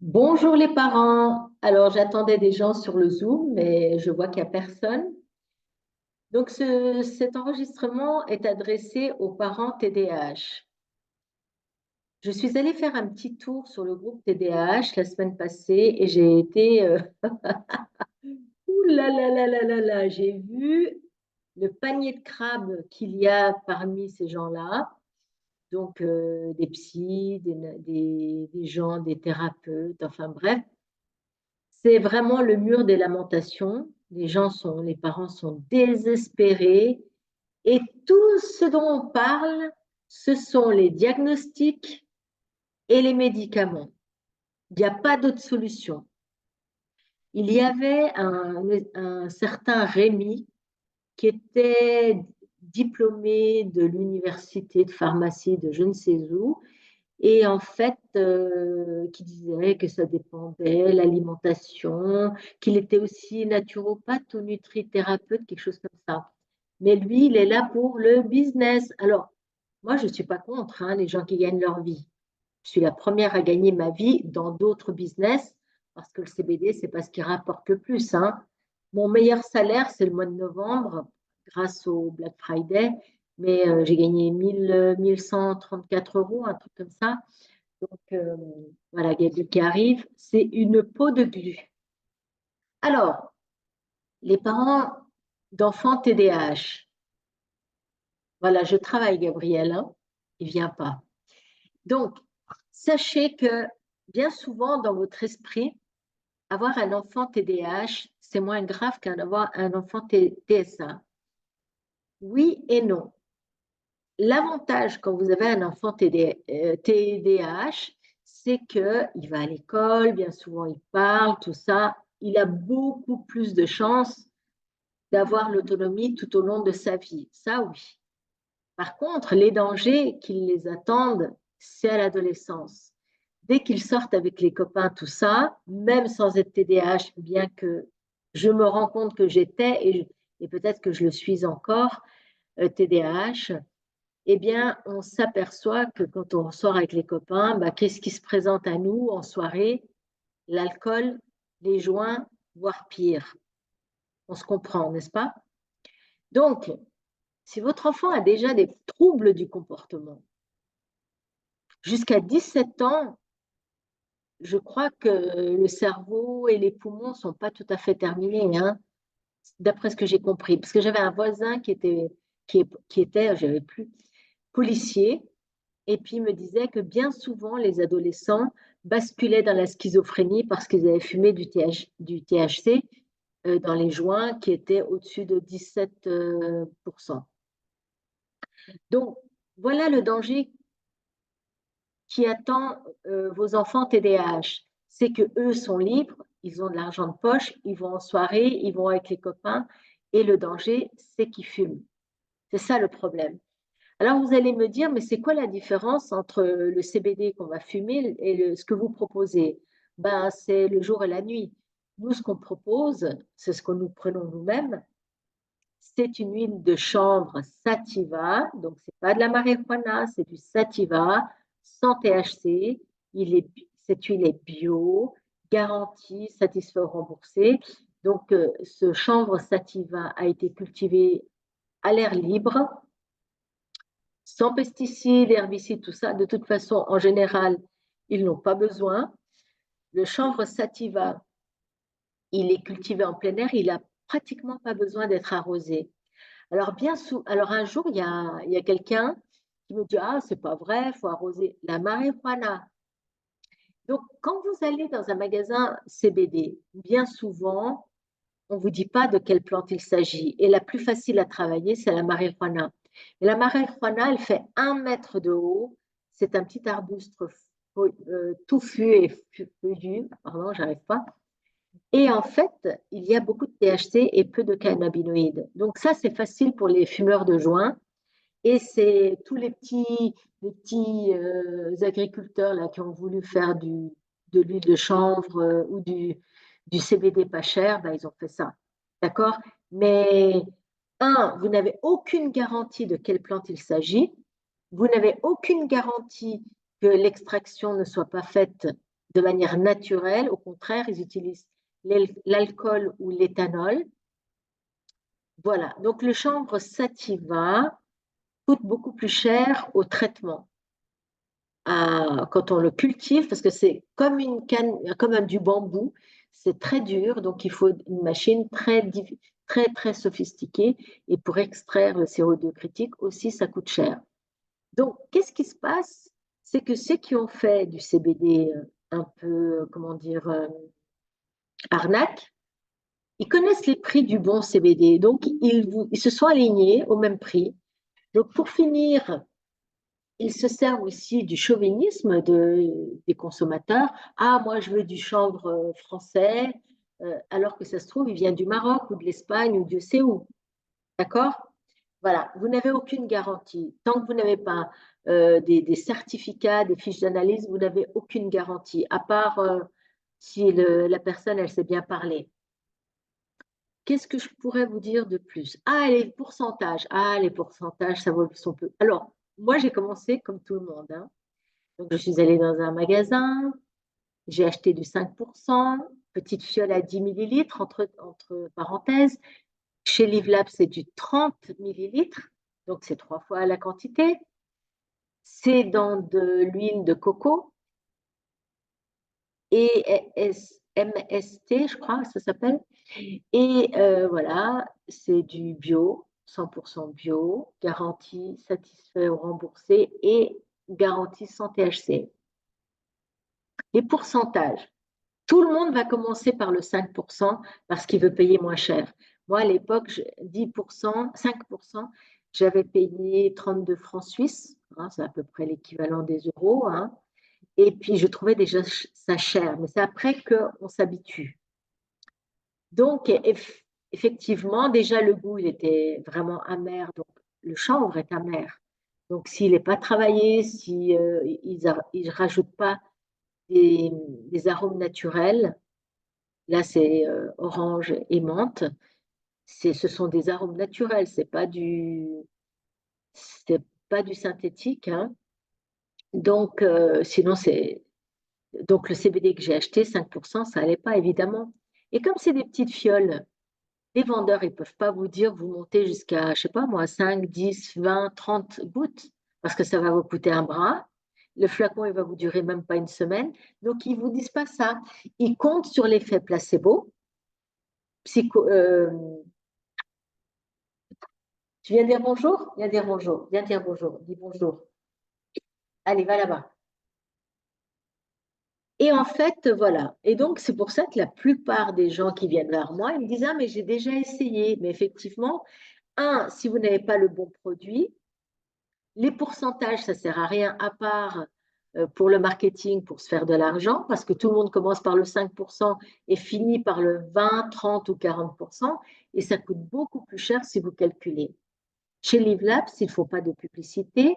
Bonjour les parents. Alors j'attendais des gens sur le Zoom, mais je vois qu'il n'y a personne. Donc cet enregistrement est adressé aux parents TDAH. Je suis allée faire un petit tour sur le groupe TDAH la semaine passée et j'ai été ouh là là là là là là, j'ai vu le panier de crabes qu'il y a parmi ces gens-là. Donc des psys, des gens, des thérapeutes, enfin bref. C'est vraiment le mur des lamentations. Les parents sont désespérés et tout ce dont on parle, ce sont les diagnostics et les médicaments. Il n'y a pas d'autre solution. Il y avait un certain Rémi qui était diplômé de l'université de pharmacie de je ne sais où. Et en fait, qui disait que ça dépendait, l'alimentation, qu'il était aussi naturopathe ou nutrithérapeute, quelque chose comme ça. Mais lui, il est là pour le business. Alors, moi, je ne suis pas contre hein, les gens qui gagnent leur vie. Je suis la première à gagner ma vie dans d'autres business parce que le CBD, c'est pas ce qui rapporte le plus. Hein. Mon meilleur salaire, c'est le mois de novembre grâce au Black Friday, mais j'ai gagné 1134 euros, un truc comme ça. Donc, voilà, Gabi qui arrive, c'est une peau de glu. Alors, les parents d'enfants TDAH, voilà, je travaille, Gabriel, hein, il ne vient pas. Donc, sachez que bien souvent, dans votre esprit, avoir un enfant TDAH, c'est moins grave qu'un avoir un enfant TSA. Oui et non. L'avantage quand vous avez un enfant TDAH, c'est qu'il va à l'école, bien souvent il parle, tout ça. Il a beaucoup plus de chances d'avoir l'autonomie tout au long de sa vie. Ça, oui. Par contre, les dangers qui les attendent, c'est à l'adolescence. Dès qu'ils sortent avec les copains, tout ça, même sans être TDAH, bien que je me rends compte que j'étais, et peut-être que je le suis encore, TDAH, eh bien, on s'aperçoit que quand on sort avec les copains, bah, qu'est-ce qui se présente à nous en soirée? L'alcool, les joints, voire pire. On se comprend, n'est-ce pas? Donc, si votre enfant a déjà des troubles du comportement, jusqu'à 17 ans, je crois que le cerveau et les poumons ne sont pas tout à fait terminés, hein, d'après ce que j'ai compris. Parce que j'avais un voisin qui était, j'avais plus, policier. Et puis, il me disait que bien souvent, les adolescents basculaient dans la schizophrénie parce qu'ils avaient fumé du THC dans les joints qui étaient au-dessus de 17%. Donc, voilà le danger qui attend vos enfants TDAH. C'est que eux sont libres, ils ont de l'argent de poche, ils vont en soirée, ils vont avec les copains, et le danger, c'est qu'ils fument. C'est ça le problème. Alors vous allez me dire, mais c'est quoi la différence entre le CBD qu'on va fumer et ce que vous proposez? Ben, c'est le jour et la nuit. Nous, ce qu'on propose, c'est ce que nous prenons nous-mêmes, c'est une huile de chanvre sativa, donc c'est pas de la marijuana, c'est du sativa, sans THC. Cette huile est bio, garantie, satisfait ou remboursé. Donc, ce chanvre sativa a été cultivé à l'air libre, sans pesticides, herbicides, tout ça. De toute façon, en général, ils n'ont pas besoin. Le chanvre sativa, il est cultivé en plein air, il n'a pratiquement pas besoin d'être arrosé. Alors un jour, il y a quelqu'un qui me dit, ah, c'est pas vrai, il faut arroser la marijuana. Donc, quand vous allez dans un magasin CBD, bien souvent, on ne vous dit pas de quelle plante il s'agit. Et la plus facile à travailler, c'est la marijuana. Et la marijuana, elle fait 1 mètre de haut. C'est un petit arbuste touffu et feuillu. Pardon, j'arrive pas. Et en fait, il y a beaucoup de THC et peu de cannabinoïdes. Donc ça, c'est facile pour les fumeurs de joints. Et c'est tous les petits agriculteurs là, qui ont voulu faire de l'huile de chanvre ou du CBD pas cher, ben, ils ont fait ça. D'accord? Mais vous n'avez aucune garantie de quelle plante il s'agit. Vous n'avez aucune garantie que l'extraction ne soit pas faite de manière naturelle. Au contraire, ils utilisent l'alcool ou l'éthanol. Voilà, donc le chanvre sativa coûte beaucoup plus cher au traitement. Quand on le cultive, parce que c'est comme une canne, comme du bambou, c'est très dur, donc il faut une machine très sophistiquée. Et pour extraire le CO2 critique aussi, ça coûte cher. Donc, qu'est-ce qui se passe? C'est que ceux qui ont fait du CBD un peu, comment dire, arnaque, ils connaissent les prix du bon CBD, donc ils se sont alignés au même prix. Donc, pour finir, ils se servent aussi du chauvinisme des consommateurs. Ah, moi, je veux du chanvre français, alors que ça se trouve, il vient du Maroc ou de l'Espagne ou Dieu sait où. D'accord? Voilà, vous n'avez aucune garantie. Tant que vous n'avez pas des certificats, des fiches d'analyse, vous n'avez aucune garantie, à part si la personne, elle sait bien parler. Qu'est-ce que je pourrais vous dire de plus? Ah, les pourcentages. Ah, les pourcentages, ça vaut son peu. Alors, moi, j'ai commencé comme tout le monde, hein. Donc, je suis allée dans un magasin, j'ai acheté du 5%, petite fiole à 10 millilitres, entre parenthèses. Chez Livlab, c'est du 30 millilitres, donc c'est 3 fois la quantité. C'est dans de l'huile de coco et MST, je crois, ça s'appelle. Et voilà, c'est du bio, 100% bio, garantie satisfait ou remboursé et garantie sans THC. Les pourcentages. Tout le monde va commencer par le 5% parce qu'il veut payer moins cher. Moi, à l'époque, 10%, 5%, j'avais payé 32 francs suisses, hein, c'est à peu près l'équivalent des euros, hein, et puis je trouvais déjà ça cher, mais c'est après qu'on s'habitue. Donc, effectivement, déjà le goût, il était vraiment amer, donc le chanvre est amer. Donc, s'il n'est pas travaillé, si ils ne rajoutent pas des, des arômes naturels, là, c'est orange et menthe. Ce sont des arômes naturels, c'est pas du synthétique, hein. Donc, sinon, donc le CBD que j'ai acheté, 5%, ça allait pas, évidemment. Et comme c'est des petites fioles, les vendeurs, ils peuvent pas vous dire, vous montez jusqu'à, je sais pas moi, 5, 10, 20, 30 gouttes, parce que ça va vous coûter un bras. Le flacon, il va vous durer même pas une semaine. Donc, ils vous disent pas ça. Ils comptent sur l'effet placebo, psycho, tu viens dire bonjour? Viens dire bonjour. Viens dire bonjour. Dis bonjour. Allez, va là-bas. Et en fait, voilà. Et donc, c'est pour ça que la plupart des gens qui viennent vers moi, ils me disent, ah, mais j'ai déjà essayé. Mais effectivement, si vous n'avez pas le bon produit, les pourcentages, ça ne sert à rien à part pour le marketing, pour se faire de l'argent, parce que tout le monde commence par le 5% et finit par le 20, 30 ou 40%, et ça coûte beaucoup plus cher si vous calculez. Chez Livelabs, il ne faut pas de publicité.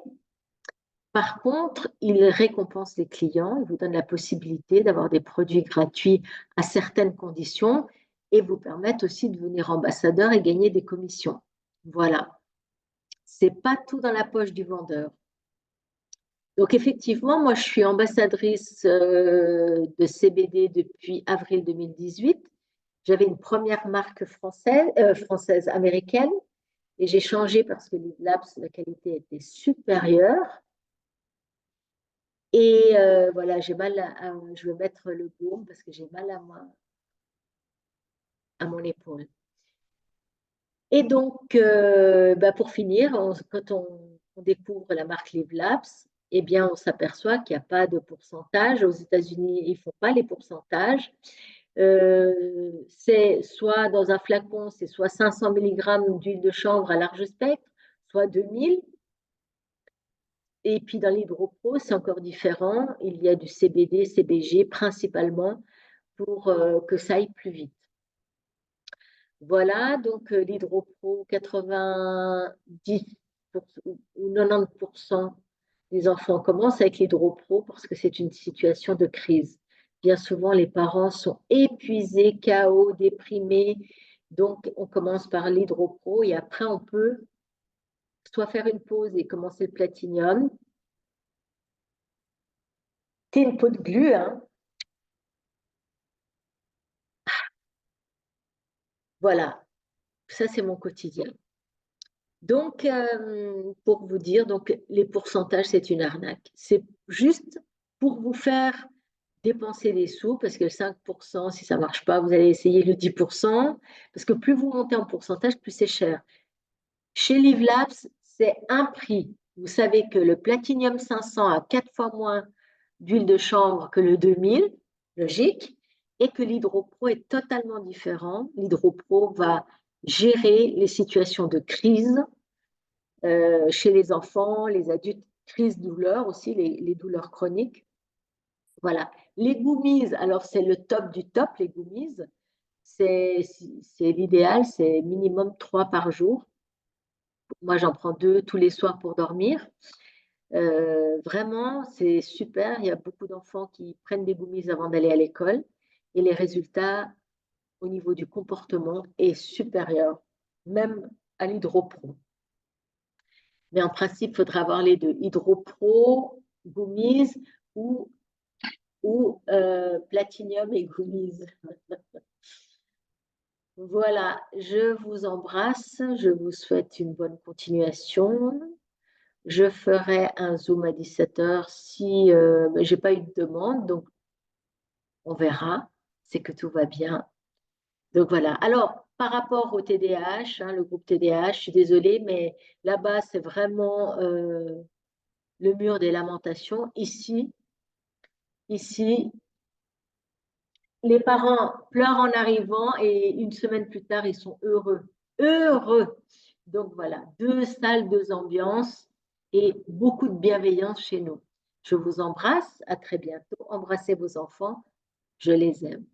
Par contre, il récompense les clients, il vous donne la possibilité d'avoir des produits gratuits à certaines conditions et vous permettent aussi de devenir ambassadeur et gagner des commissions. Voilà. C'est pas tout dans la poche du vendeur. Donc effectivement, moi je suis ambassadrice de CBD depuis avril 2018. J'avais une première marque française américaine et j'ai changé parce que Live Labs, la qualité était supérieure. Et voilà, j'ai mal je vais mettre le baume parce que j'ai mal à mon épaule. Et donc, pour finir, quand on découvre la marque Live Labs, eh bien, on s'aperçoit qu'il n'y a pas de pourcentage. Aux États-Unis, ils ne font pas les pourcentages. C'est soit dans un flacon, c'est soit 500 mg d'huile de chanvre à large spectre, soit 2000. Et puis dans l'hydropro, c'est encore différent. Il y a du CBD, CBG principalement pour que ça aille plus vite. Voilà, donc l'hydropro, 90 ou 90% des enfants commencent avec l'hydropro parce que c'est une situation de crise. Bien souvent, les parents sont épuisés, KO, déprimés. Donc, on commence par l'hydropro et après, on peut soit faire une pause et commencer le platinium. C'est une peau de glu, hein. Voilà, ça c'est mon quotidien. Donc, pour vous dire, donc, les pourcentages, c'est une arnaque. C'est juste pour vous faire dépenser des sous, parce que le 5%, si ça ne marche pas, vous allez essayer le 10%, parce que plus vous montez en pourcentage, plus c'est cher. Chez Live Labs, c'est un prix. Vous savez que le Platinum 500 a 4 fois moins d'huile de chanvre que le 2000, logique, et que l'HydroPro est totalement différent. L'HydroPro va gérer les situations de crise chez les enfants, les adultes, crise douleur aussi, les douleurs chroniques. Voilà. Les gummies, alors c'est le top du top, les gummies. C'est l'idéal, c'est minimum 3 par jour. Moi, j'en prends 2 tous les soirs pour dormir. Vraiment, c'est super. Il y a beaucoup d'enfants qui prennent des gummies avant d'aller à l'école et les résultats au niveau du comportement est supérieur, même à l'HydroPro. Mais en principe, il faudra avoir les deux, HydroPro, gummies ou Platinum et gummies. Voilà, je vous embrasse, je vous souhaite une bonne continuation. Je ferai un Zoom à 17h si je n'ai pas eu de demande, donc on verra, c'est que tout va bien. Donc voilà. Alors, par rapport au TDAH, hein, le groupe TDAH, je suis désolée, mais là-bas, c'est vraiment le mur des lamentations. Ici, les parents pleurent en arrivant et une semaine plus tard, ils sont heureux. Heureux. Donc voilà, 2 salles, 2 ambiances et beaucoup de bienveillance chez nous. Je vous embrasse, à très bientôt. Embrassez vos enfants, je les aime.